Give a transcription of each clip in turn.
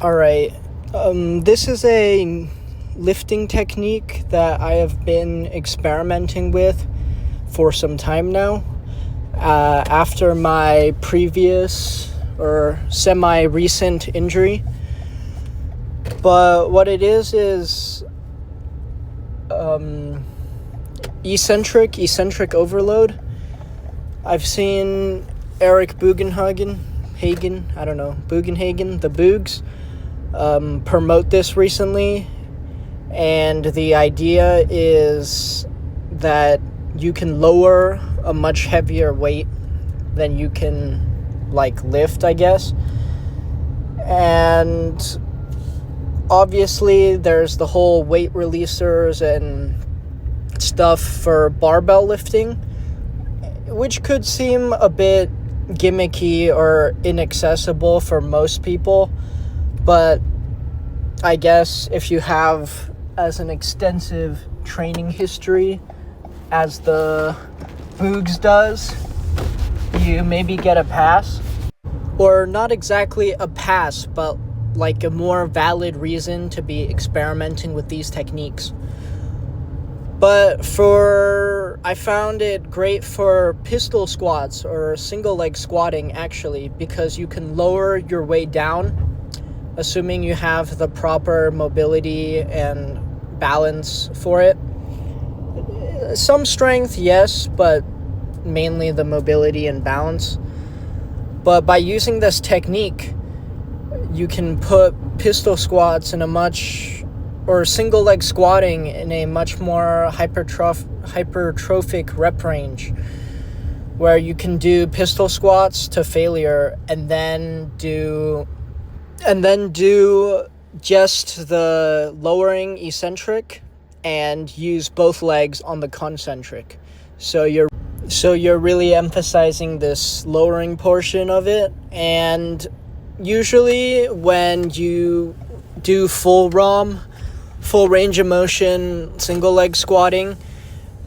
All right. This is a lifting technique that I have been experimenting with for some time now. After my previous or semi-recent injury. But what it is eccentric overload. I've seen Eric Bugenhagen, the Boogs, promote this recently, and the idea is that you can lower a much heavier weight than you can lift, I guess. And obviously there's the whole weight releasers and stuff for barbell lifting, which could seem a bit gimmicky or inaccessible for most people, but I guess if you have as an extensive training history as the Boogs does, you maybe get a pass. Or not exactly a pass, but a more valid reason to be experimenting with these techniques. But I found it great for pistol squats or single leg squatting, actually, because you can lower your weight down, assuming you have the proper mobility and balance for it. Some strength, yes, but mainly the mobility and balance. But by using this technique, you can put pistol squats or single leg squatting in a much more hypertrophic rep range, where you can do pistol squats to failure and then do just the lowering eccentric and use both legs on the concentric. So you're really emphasizing this lowering portion of it. And usually when you do full range of motion single leg squatting,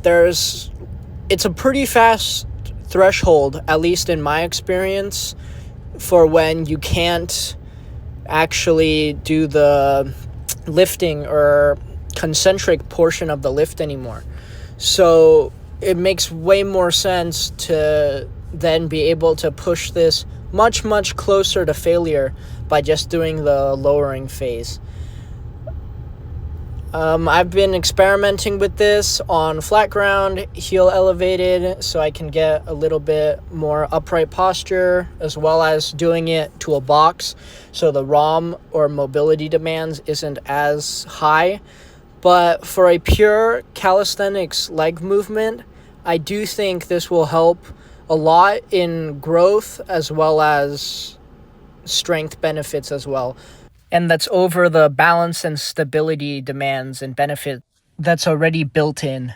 it's a pretty fast threshold, at least in my experience, for when you can't actually do the lifting or concentric portion of the lift anymore. So it makes way more sense to then be able to push this much, much closer to failure by just doing the lowering phase. I've been experimenting with this on flat ground, heel elevated, so I can get a little bit more upright posture, as well as doing it to a box, so the ROM or mobility demands isn't as high. But for a pure calisthenics leg movement, I do think this will help a lot in growth as well as strength benefits as well. And that's over the balance and stability demands and benefit that's already built in.